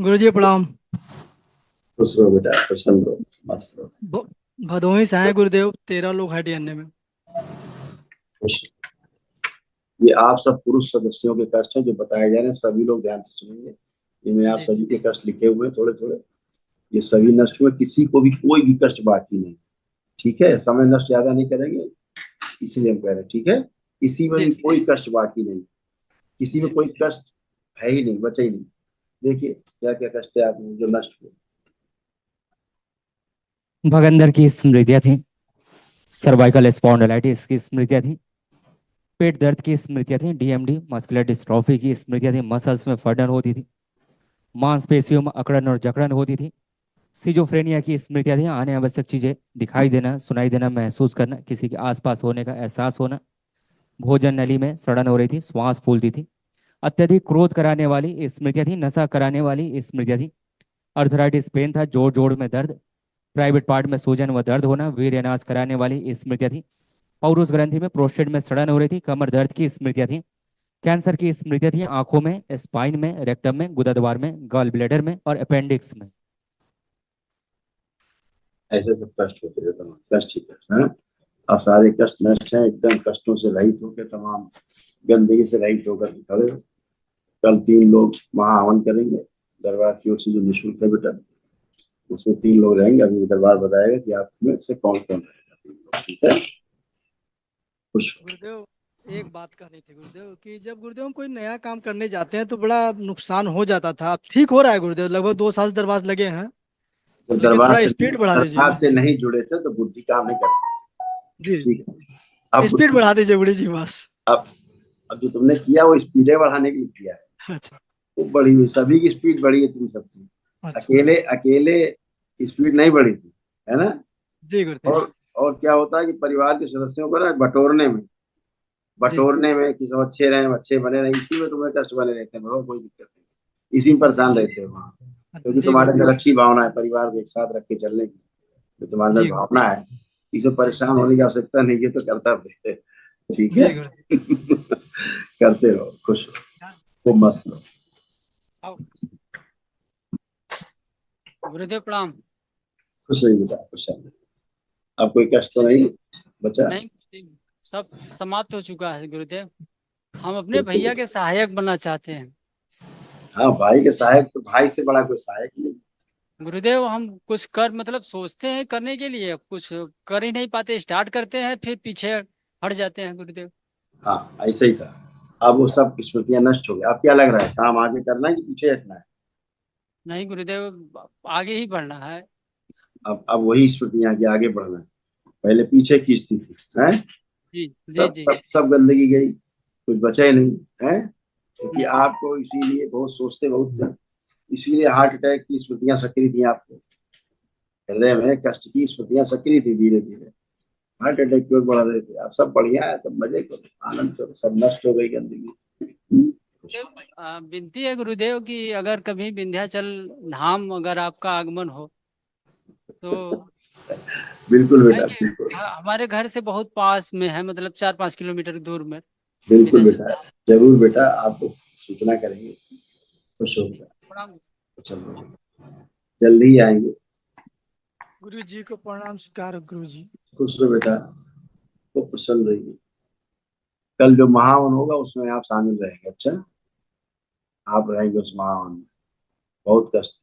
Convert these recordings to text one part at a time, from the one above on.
गुरुजी प्रणाम। खुश रहो बेटा, प्रसन्न रहो, मस्त रहो, भ- भदोही से आए गुरुदेव, 13 लोग हैं डीएनए में। खुश रहो। ये आप सब पुरुष सदस्यों के कष्ट हैं जो बताए जा रहे हैं, सभी लोग ध्यान से सुनेंगे। इनमें आप जी सभी के कष्ट लिखे हुए हैं थोड़े थोड़े। ये सभी नष्ट हुए, किसी को भी कोई भी कष्ट बाकी नहीं। ठीक है, समय नष्ट ज्यादा नहीं करेंगे, इसीलिए हम कह रहे हैं। ठीक है, किसी में जी भी कोई कष्ट बाकी नहीं, किसी में जी। कोई कष्ट है ही नहीं, बचा ही नहीं। देखिए क्या क्या कष्ट है आप में जो नष्ट हुए। भगंदर की स्मृतियां थी, सर्वाइकल स्पॉन्डिलाइटिस की स्मृतियां थी, पेट दर्द की स्मृतियां थी, डीएमडी मस्कुलर डिस्ट्रॉफी की स्मृतियां थी, मसल्स में फटन होती थी, मांसपेशियों में अकड़न और जकड़न होती थी, सिजोफ्रेनिया की स्मृतियां थी, आने आवश्यक चीजें दिखाई देना, सुनाई देना, महसूस करना, किसी के आसपास होने का एहसास होना, भोजन नली में सड़न हो रही थी, श्वास फूलती थी, अत्यधिक क्रोध कराने वाली स्मृतियां थी, नशा कराने वाली स्मृतियां थी, अर्थराइटिस पेन था, जोड़ जोड़ में दर्द, प्राइवेट पार्ट में सूजन व दर्द होना, वीर्यनाश कराने वाली स्मृतियां थी, पौरुष ग्रंथि में प्रोस्टेट में सड़न हो रही थी, कमर दर्द की स्मृतियां थी, कैंसर की स्मृतियां थी, आंखों में, स्पाइन में, रेक्टम में, गुदद्वार में, गॉल ब्लैडर में और अपेंडिक्स में। ऐसे सब कष्ट होते हैं, तमाम कष्ट ही कष्ट है। अब सारे कष्ट नष्ट हैं, एकदम कष्टों से रहित होकर, तमाम गंदगी से रहित होकर खड़े हो। कल 3 लोग महाहवन करेंगे दरबार की ओर से, जो निःशुल्क है बेटा। उसमें 3 लोग रहेंगे, अभी दरबार बताएगा कि आप में से कौन कौन रहेगा 3 लोग। ठीक है, खुश हो। गुरुदेव, एक बात कहनी थी गुरुदेव कि जब गुरुदेव हम कोई नया काम करने जाते हैं तो बड़ा नुकसान हो जाता था। अब ठीक हो रहा है गुरुदेव, लगभग 2 साल से दरबार लगे हैं। जब लेकिन दरबार थोड़ा से स्पीड बढ़ा दरबार दीजिए। से नहीं जुड़े थे तो बुद्धि काम नहीं करती। जी, ठीक है, अब स्पीड बढ़ा दीजिए गुरु जी बस। अब अब जो तुमने किया वो स्पीडे बढ़ाने के लिए किया है। अच्छा वो बढ़ी हुई, सभी की स्पीड बढ़ी है, तुम सबकी। अच्छा। अकेले अकेले स्पीड नहीं बढ़ी थी, है ना। जी गुरुदेव। और क्या होता है कि परिवार के सदस्यों को ना बटोरने में, जी कि सब अच्छे रहे, अच्छे बने रहे, इसी में तुम्हें कष्ट बने रहते हैं, बड़ो कोई दिक्कत नहीं। इसी में परेशान रहते हो वहाँ, क्योंकि जी तुम्हारे गुरुदेव। अंदर अच्छी भावना है परिवार को एक साथ रख के चलने की। जो तुम्हारे अंदर जी भावना है, इसमें जी परेशान होने की आवश्यकता नहीं है, तो कर्तव्य है। ठीक है। जी गुरुदेव। करते रहो, खुश रहो, खूब मस्त रहो। आओ। गुरुदेव प्रणाम। खुश रहिए बेटा, खुश रहिए। अब कोई कष्ट तो नहीं बचा। नहीं, सब समाप्त हो चुका है गुरुदेव। हम अपने बिल्कुल। भैया के सहायक बनना चाहते हैं। हाँ, भाई के सहायक तो भाई से बड़ा कोई सहायक नहीं। गुरुदेव, हम कुछ कर मतलब सोचते हैं करने के लिए, कुछ कर ही नहीं पाते, स्टार्ट करते हैं फिर पीछे हट जाते हैं गुरुदेव। हाँ, ऐसा ही था। अब वो सब स्मृतियां नष्ट हो गई। अब क्या लग रहा है, काम आगे करना है कि पीछे हटना है? नहीं गुरुदेव, आगे ही बढ़ना है। अब वही स्मृतियां कि आगे बढ़ना है, पहले पीछे खींचती थी, हैं। जी जी सब जी। सब सब गंदगी गई, कुछ बचा ही नहीं, है। क्योंकि आपको इसीलिए बहुत सोचते बहुत थे, इसीलिए हार्ट अटैक की स्मृतियां सक्रिय थी आपको। हृदय में कष्ट की स्मृतियां सक्रिय थी, धीरे धीरे हार्ट अटैक की ओर बढ़ रहे थे। आप सब बढ़िया है, सब मजे करो, आनंद करो, सब नष्ट हो गई गंदगी। विनती है गुरुदेव कि अगर कभी विंध्याचल धाम अगर आपका आगमन हो तो बिल्कुल है बेटा, कि बिल्कुल। हमारे घर से बहुत पास में है, मतलब 4-5 किलोमीटर दूर में बिल्कुल विंध्याचल बेटा, धाम। जरूर बेटा, आपको सूचना करेंगे। खुश हो बेटा, प्रणाम। चलो, जल्दी ही आएंगे। गुरु जी को प्रणाम स्वीकार गुरु जी। खुश रहो बेटा, तो प्रसन्न रहिए। कल जो महावन होगा उसमें आप शामिल रहेंगे। अच्छा, आप रहेंगे उस महावन में। बहुत कष्ट,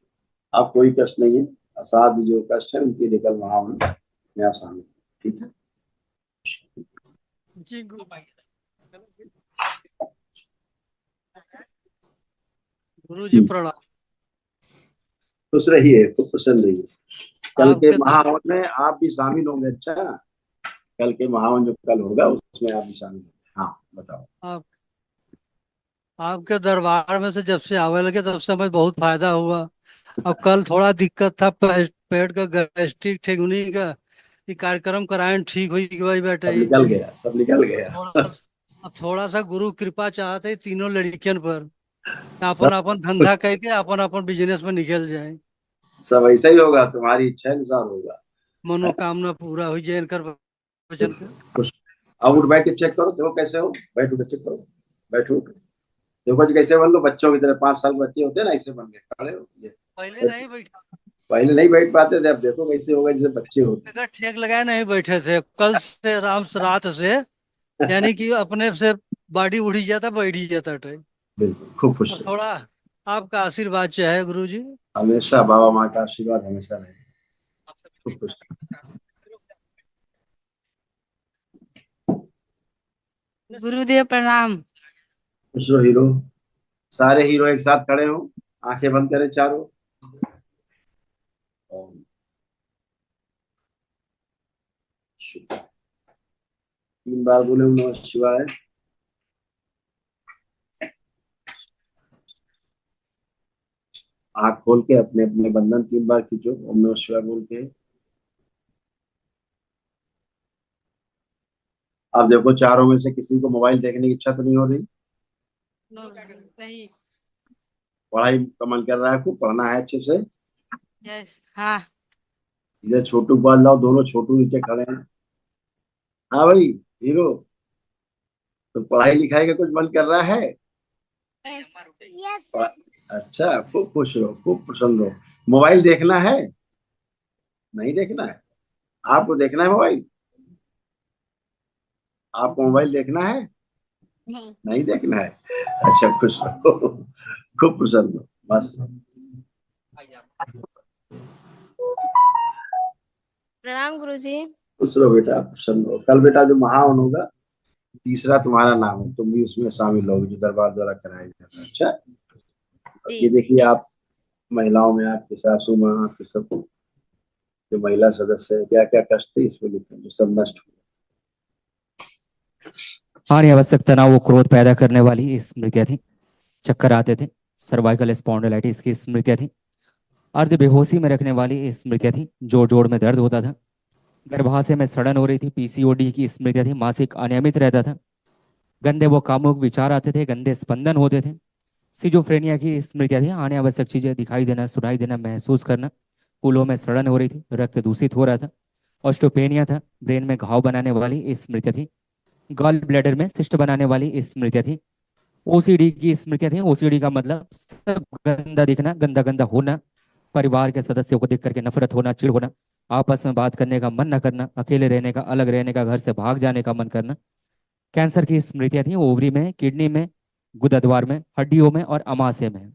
आप कोई कष्ट नहीं है, असाध्य जो कष्ट है उनके लिए कल महावन में आप शामिल हैं। ठीक है। जी गुरु गुरु जी प्रणाम। खुश रहिए, तो प्रसन्न रहिए। कल के आपके महावन में आप भी शामिल होंगे। अच्छा, कल के महावन जो कल होगा उसमें आप भी शामिल होंगे। हाँ, बताओ। आप आपके दरबार में से जब से आवे लगे तब से हमें बहुत फायदा हुआ। अब कल थोड़ा दिक्कत था, पेट का गैस्ट्रिक ठेगुनी का। ये कार्यक्रम कराएं ठीक हुई कि भाई बेटा सब ही। निकल गया, सब निकल गया। थोड़ा अब थोड़ा सा गुरु कृपा चाहते हैं तीनों लड़कियन पर, अपन सब अपन धंधा करके अपन अपन बिजनेस में निकल जाए, सब ऐसा ही होगा, तुम्हारी इच्छा अनुसार होगा। है? मनोकामना पूरा हो जाए इनकर वचन का। खुश। अब उठ बैठ के चेक करो, देखो कैसे हो, बैठो के चेक करो, बैठो। देखो जी कैसे बन लो, बच्चों की तरह 5 साल के बच्चे होते हैं ना, ऐसे बन गए, खड़े हो ये। पहले नहीं बैठा, पहले नहीं बैठ पाते थे, अब देखो कैसे हो गए जैसे बच्चे होते अगर ठेक लगाए नहीं बैठे थे, कल से आराम से रात से, हैं। यानी कि अपने से बॉडी उड़ी जाता, बैठ ही जाता टाइम। बिल्कुल, खूब खुश अब रहे। थोड़ा आपका आशीर्वाद चाहे गुरु जी। हमेशा बाबा माँ का आशीर्वाद हमेशा रहे। खूब खुश गुरुदेव प्रणाम। खुश रहो हीरो। सारे हीरो एक साथ खड़े हो, आंखें बंद करें चारों। ओम शिव। 3 बार बोले ओम नमः शिवाय। आंख खोल के अपने अपने बंधन 3 बार खींचो ओम नमः शिवाय बोल के। अब देखो चारों में से किसी को मोबाइल देखने की इच्छा तो नहीं हो रही? नहीं। पढ़ाई का मन कर रहा है, खूब पढ़ना है अच्छे से। यस हाँ। इधर छोटू को पास लाओ, दोनों छोटू नीचे खड़े हैं। हाँ भाई हीरो, तो पढ़ाई लिखाई का कुछ मन कर रहा है? यस। अच्छा, खूब खुश रहो, खूब प्रसन्न रहो। मोबाइल देखना है? नहीं देखना है? आपको देखना है मोबाइल? आपको मोबाइल देखना है? नहीं। नहीं देखना है? अच्छा, खुश रहो, खूब प्रसन्न रहो, बस। प्रणाम गुरुजी। खुश रहो बेटा, प्रसन्न रहो। कल बेटा जो महावन होगा, तीसरा तुम्हारा नाम है, तुम भी उसमें शामिल होगे, जो दरबार द्वारा कराया जाता है। अच्छा, ये जी। देखिए आप महिलाओं में आपके सासू माँ, आपके सब जो महिला सदस्य है, क्या क्या कष्ट थे इसमें लिखे, जो सब नष्ट हो अनावश्यक तनाव वो क्रोध पैदा करने वाली स्मृतियां थी। चक्कर आते थे, सर्वाइकल स्पॉन्डिलाइटिस की स्मृतियां थी। अर्ध बेहोशी में रखने वाली स्मृतियां थी, जोड़ जोड़ में दर्द होता था। गर्भाशय में सड़न हो रही थी, पीसीओडी की स्मृतियां थी, मासिक अनियमित रहता था। गंदे वो कामुक विचार आते थे, गंदे स्पंदन होते थे। सिजोफ्रेनिया की स्मृतियां थी, आने आवश्यक चीजें दिखाई देना, सुनाई देना, महसूस करना। फूलों में सड़न हो रही थी, रक्त दूषित हो रहा था। ऑस्टोपेनिया था, ब्रेन में घाव बनाने वाली स्मृतियां थी। गॉल ब्लैडर में सिस्ट बनाने वाली स्मृतियां थी। ओसीडी की स्मृतियां थी, ओसीडी का मतलब सब गंदा दिखना, गंदा गंदा होना। परिवार के सदस्यों को देख करके नफरत होना, चिढ़ होना। आपस में बात करने का मन न करना, अकेले रहने का, अलग रहने का, घर से भाग जाने का मन करना। कैंसर की स्मृतियां थी, ओवरी में, किडनी में, गुदद्वार में, हड्डियों में और अमाशय में।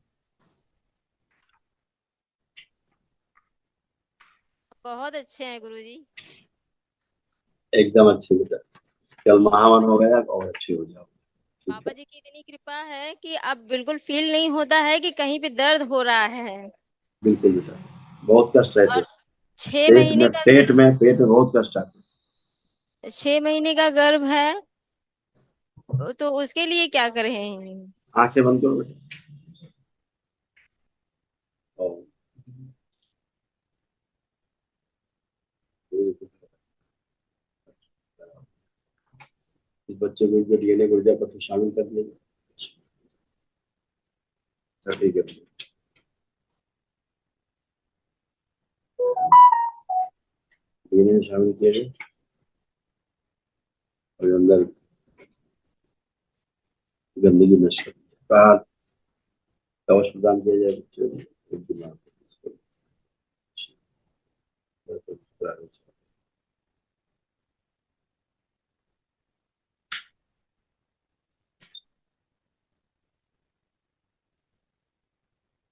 बहुत अच्छे हैं गुरुजी। एकदम अच्छे बेटा। कल जी महावन हो गया और अच्छे हो जाओ। ठीक पापा है, जी की इतनी कृपा है कि अब बिल्कुल फील नहीं होता है कि कहीं पे दर्द हो रहा है। बिल्कुल बेटा। बहुत कष्ट रहते, और 6 महीने का पेट में बहुत कष्ट आते। 6 महीने का गर्भ है, तो उसके लिए क्या करें। आंखें बंद करो बेटा। और इस बच्चे को इनके डीएनए गुर्जा पर शामिल कर दिया जाए। अच्छा, ठीक है। डीएनए में शामिल किया जाए और अंदर गंदगी नष्ट कर कहा, कवच प्रदान किया जाए बच्चे को, एक दिमाग को इसको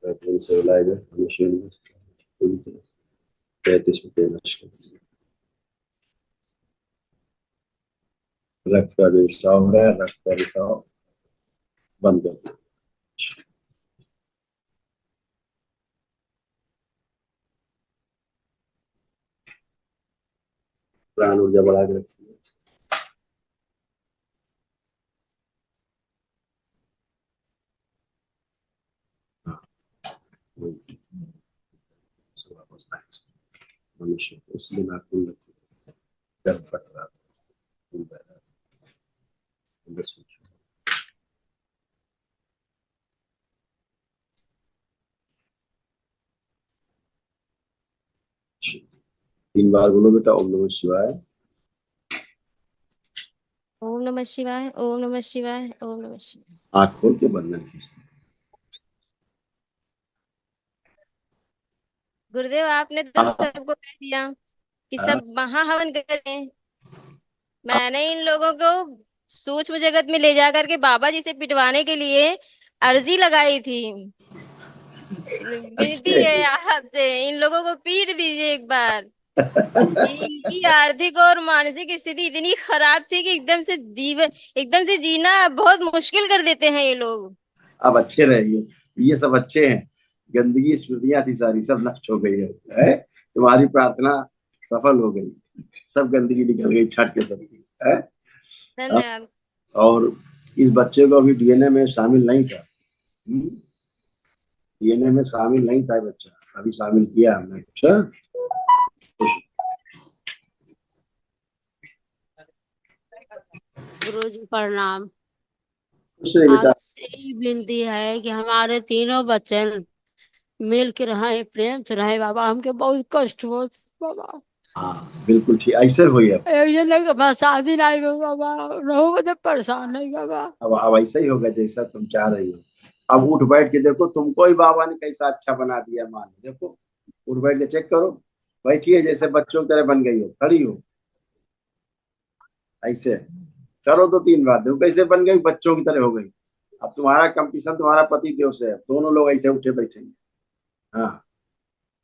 बेहतरीन से इलाज है, हमेशा पूरी तरह से 33 नष्ट कर दिया। रक्त का जो रिसाव है, रक्त का रिसाव बंद कर दिया। प्राण ऊर्जा बढ़ा के रखिए। हाँ, वही। सुबह को स्नान। मनुष्य को इसलिए नाखून रखिए, गर्भ फट रहा था, खून बह रहा था, अंदर सोचो। 3 बार बोलो बेटा ओम नमः शिवाय। ओम ओम नमः शिवाय, ओम नमः शिवाय, ओम नमः शिवाय। आंख खोल के बंधन खींचते। गुरुदेव आपने तो हाँ, सबको कह दिया कि हाँ, सब महाहवन करें। मैंने इन लोगों को सूक्ष्म जगत में ले जा करके बाबा जी से पिटवाने के लिए अर्जी लगाई थी। विनती अच्छे। है आपसे, इन लोगों को पीट दीजिए एक बार। इनकी आर्थिक और मानसिक स्थिति इतनी खराब थी कि एकदम से जीना बहुत मुश्किल कर देते हैं ये लोग। अब अच्छे रहिए, ये सब अच्छे हैं। गंदगी स्मृतियां थी सारी, सब नष्ट हो गई है? तुम्हारी प्रार्थना सफल हो गई, सब गंदगी निकल गई छट के सबकी है। धन्यवाद। और इस बच्चे को अभी डीएनए में शामिल नहीं था। डीएनए में शामिल नहीं था बच्चा, अभी शामिल किया हमने। अच्छा, गुरु जी प्रणाम। खुश रहिए बेटा। आपसे यही विनती है कि हमारे तीनों बच्चे मिल के रहे, प्रेम से रहे बाबा। हमके बहुत कष्ट हो बाबा। हाँ बिल्कुल ठीक, ऐसे होइए। एक जन के पास शादी नहीं हो बाबा, रहो तो परेशान नहीं बाबा। अब ऐसा ही होगा जैसा तुम चाह रही हो। अब उठ बैठ के देखो, तुमको ही बाबा ने कैसा अच्छा बना दिया। मान देखो, उठ बैठ के चेक करो, बैठिए जैसे बच्चों की तरह बन गई हो, खड़ी हो ऐसे करो तो 3 बार, देखो कैसे बन गई, बच्चों की तरह हो गई। अब तुम्हारा कंपटीशन तुम्हारा पति देव से है, दोनों लोग ऐसे उठे बैठेंगे। हाँ,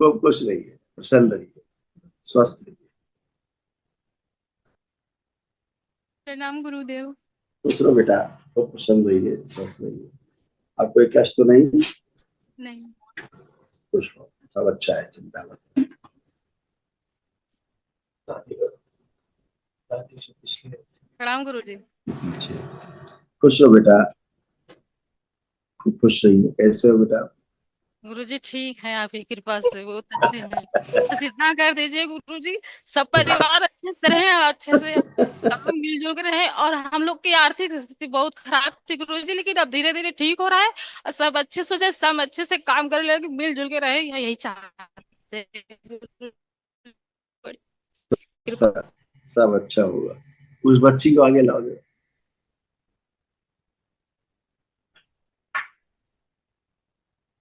खूब खुश रहिए, प्रसन्न रहिए, स्वस्थ रहिए। प्रणाम गुरुदेव। खुश रहो बेटा, खूब प्रसन्न रहिए, स्वस्थ रहिए। अब कोई कष्ट तो नहीं? नहीं। खुश हो, सब अच्छा है, चिंता मत प्रणाम गुरुजी। कीजिए। खुश हो बेटा, खूब खुश रहिए। कैसे हो बेटा? गुरुजी ठीक है, आपकी कृपा से बहुत अच्छे हैं। बस इतना कर दीजिए गुरुजी, सब परिवार अच्छे से रहे, अच्छे से सब लोग मिलजुल के रहे। और हम लोग की आर्थिक स्थिति बहुत खराब थी गुरुजी, लेकिन अब धीरे धीरे ठीक हो रहा है। और सब अच्छे से जाए, सब अच्छे से काम करने लगे, मिलजुल के रहे, यही चाहते हैं गुरुजी। कृपा। सब सब अच्छा होगा। उस बच्ची को आगे लाओगे।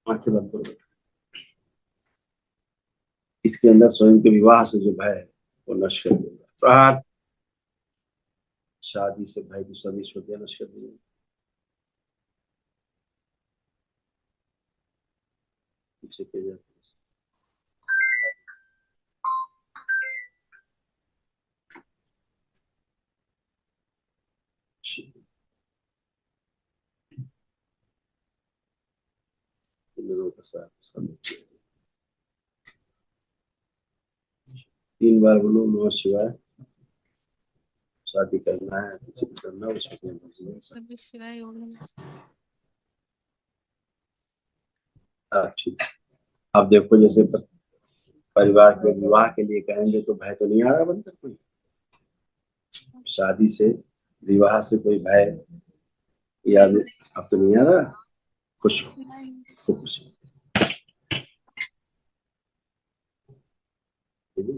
आंखें बंद करो। इसके अंदर स्वयं के विवाह से जो भय है वो नष्ट कर देगा। प्रहार। शादी से भय की सभी स्मृतियां नष्ट कर देंगे। पीछे के जाते लोगों के साथ सब 3 बार बोलो नमः शिवाय। शादी करना है, किसी को करना है, उसमें नमः शिवाय, ओम नमः शिवाय। ठीक। अब देखो, जैसे परिवार के विवाह के लिए कहेंगे तो भय तो नहीं आ रहा बंधन कोई। शादी से, विवाह से कोई भय या अब तो नहीं आ रहा। खुश हो, खूब खुश हो। ठीक है?